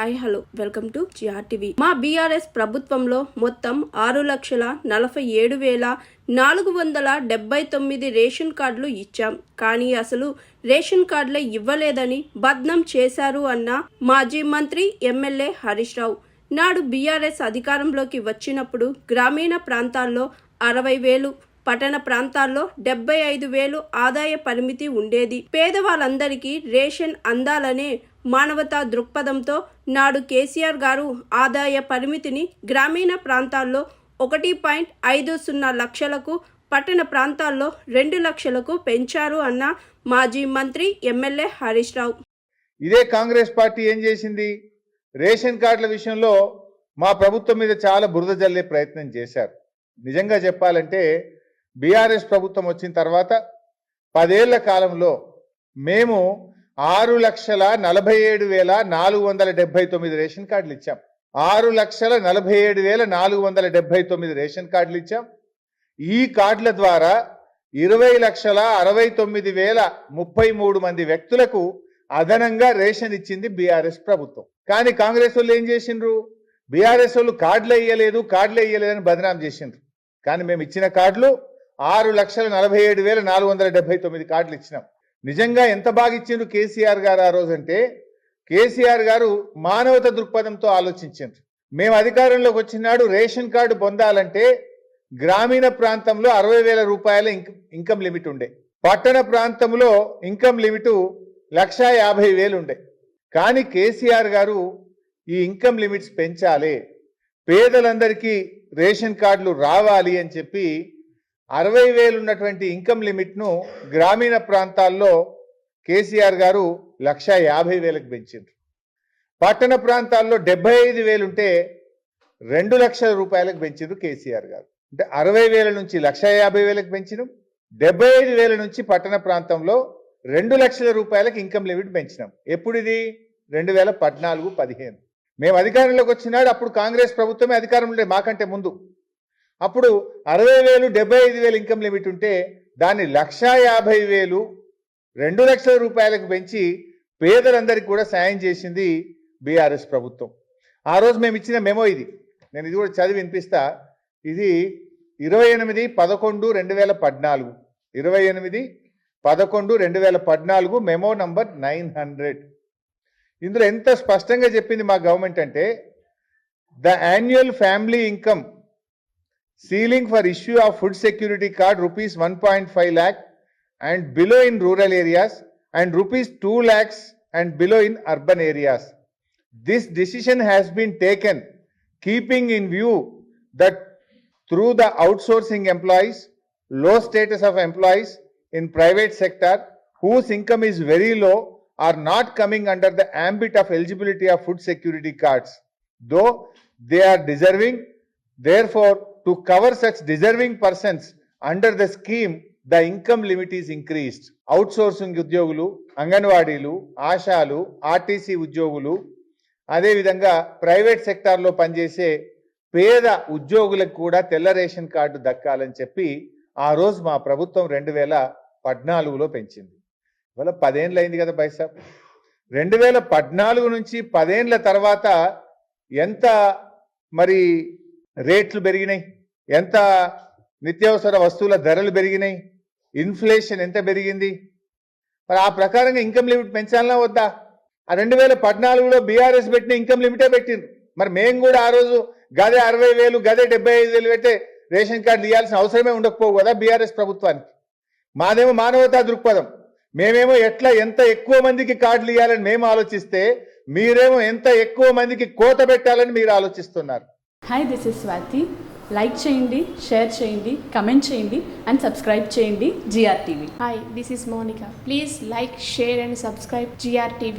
Hi hello welcome to GRTV. మా BRS ప్రభుత్వంలో మొత్తం 6,47,479 రేషన్ కార్డులు ఇచ్చాం. కానీ అసలు రేషన్ కార్డులే ఇవ్వలేదని బద్నాం చేశారు అన్న మాజీ మంత్రి ఎమ్మెల్యే హరీష్ రావు. నాడు బీఆర్ఎస్ అధికారంలోకి వచ్చినప్పుడు గ్రామీణ ప్రాంతాల్లో 60,000, పట్టణ ప్రాంతాల్లో 75,000 ఆదాయ పరిమితి ఉండేది. పేదవాళ్ళందరికీ రేషన్ అందాలనే మానవతా దృక్పథంతో నాడు కేసీఆర్ గారు ఆదాయ పరిమితిని గ్రామీణ ప్రాంతాల్లో 1.50 లక్షలకు, పట్టణ ప్రాంతాల్లో 2 లక్షలకు పెంచారు అన్న మాజీ మంత్రి ఎమ్మెల్యే హరీష్ రావు. ఇదే కాంగ్రెస్ పార్టీ ఏం చేసింది? రేషన్ కార్డుల విషయంలో మా ప్రభుత్వం మీద చాలా బురద జల్లే ప్రయత్నం చేశారు. నిజంగా చెప్పాలంటే బీఆర్ఎస్ ప్రభుత్వం వచ్చిన తర్వాత 10 ఏళ్ల కాలంలో మేము 6,47,479 రేషన్ కార్డులు ఇచ్చాం. 6,47,479 రేషన్ కార్డులు ఇచ్చాం. ఈ కార్డుల ద్వారా 20,69,033 మంది వ్యక్తులకు అదనంగా రేషన్ ఇచ్చింది బీఆర్ఎస్ ప్రభుత్వం. కానీ కాంగ్రెస్ వాళ్ళు ఏం చేసిండ్రు? బీఆర్ఎస్ వాళ్ళు కార్డులు వేయలేదని బదనాం చేసిండ్రు. కానీ మేము ఇచ్చిన కార్డులు 6,47,479 కార్డులు ఇచ్చినాం. నిజంగా ఎంత బాగా ఇచ్చిండ్రు కేసీఆర్ గారు ఆ రోజంటే, కేసీఆర్ గారు మానవత దృక్పథంతో ఆలోచించారు. మేము అధికారంలోకి వచ్చినాడు రేషన్ కార్డు పొందాలంటే గ్రామీణ ప్రాంతంలో 60,000 రూపాయల ఇన్కమ్ లిమిట్ ఉండే, పట్టణ ప్రాంతంలో ఇన్కమ్ లిమిట్ 1,50,000 ఉండే. కానీ కేసీఆర్ గారు ఈ ఇన్కమ్ లిమిట్స్ పెంచాలి, పేదలందరికీ రేషన్ కార్డులు రావాలి అని చెప్పి 60,000 ఉన్నటువంటి ఇన్కమ్ లిమిట్ను గ్రామీణ ప్రాంతాల్లో కేసీఆర్ గారు 1,50,000కు పెంచారు. పట్టణ ప్రాంతాల్లో 75,000 ఉంటే 2 లక్షల రూపాయలకు పెంచారు కేసీఆర్ గారు. అంటే 60,000 నుంచి 1,50,000కు పెంచినాం, 75,000 నుంచి పట్టణ ప్రాంతంలో 2 లక్షల రూపాయలకు ఇన్కమ్ లిమిట్ పెంచినాం. ఎప్పుడు ఇది? 2014-15 మేము అధికారంలోకి వచ్చినాడు. అప్పుడు కాంగ్రెస్ ప్రభుత్వమే అధికారంలో ఉండే, మాకంటే ముందు. అప్పుడు 60,000, 75,000 ఇన్కమ్ లిమిట్ ఉంటే దాన్ని 1,50,000, 2 లక్షల రూపాయలకు పెంచి పేదలందరికీ కూడా సాయం చేసింది బీఆర్ఎస్ ప్రభుత్వం. ఆ రోజు మేము ఇచ్చిన మెమో ఇది. నేను ఇది కూడా చదివి వినిపిస్తా. ఇది 28/11/2014, 28/11/2014 మెమో నంబర్ 900. ఇందులో ఎంత స్పష్టంగా చెప్పింది మా గవర్నమెంట్ అంటే, the annual family income ceiling for issue of food security card rupees 1.5 lakh and below in rural areas and rupees 2 lakhs and below in urban areas. This decision has been taken keeping in view that through the outsourcing employees, low status of employees in private sector whose income is very low are not coming under the ambit of eligibility of food security cards, though they are deserving. Therefore, to cover such deserving persons under the scheme, the income limit is increased. Outsourcing ఉద్యోగులు, అంగన్వాడీలు, ఆశాలు, RTC ఉద్యోగులు, అదేవిధంగా private సెక్టార్లో పనిచేసే పేద ఉద్యోగులకు కూడా తెల్ల రేషన్ కార్డు దక్కాలని చెప్పి ఆ రోజు మా ప్రభుత్వం 2014లో పెంచింది. ఇవాళ 10 ఏళ్ళు అయింది కదా బైసాబ్. 2014 నుంచి 10 ఏళ్ల తర్వాత ఎంత మరి రేట్లు పెరిగినాయి, ఎంత నిత్యావసర వస్తువుల ధరలు పెరిగినాయి, ఇన్ఫ్లేషన్ ఎంత పెరిగింది. మరి ఆ ప్రకారంగా ఇన్కమ్ లిమిట్ పెంచాలన్నా వద్దా? ఆ 2014లో బీఆర్ఎస్ పెట్టిన ఇన్కమ్ లిమిటే పెట్టిండ్రు. మరి మేము కూడా ఆ రోజు గదే 60,000, గదే 75,000 పెట్టే రేషన్ కార్డులు ఇవ్వాల్సిన అవసరమే ఉండకపోవు కదా బీఆర్ఎస్ ప్రభుత్వానికి. మాదేమో మానవతా దృక్పథం. మేమేమో ఎంత ఎక్కువ మందికి కార్డులు ఇవ్వాలని మేము ఆలోచిస్తే, మీరేమో ఎంత ఎక్కువ మందికి కోత పెట్టాలని మీరు ఆలోచిస్తున్నారు. Hi, this is Swathi. Like చేయండి, షేర్ చేయండి, కమెంట్ చేయండి అండ్ సబ్స్క్రైబ్ చేయండి GRTV. Hi, this is Monica. Please like, share and subscribe GRTV.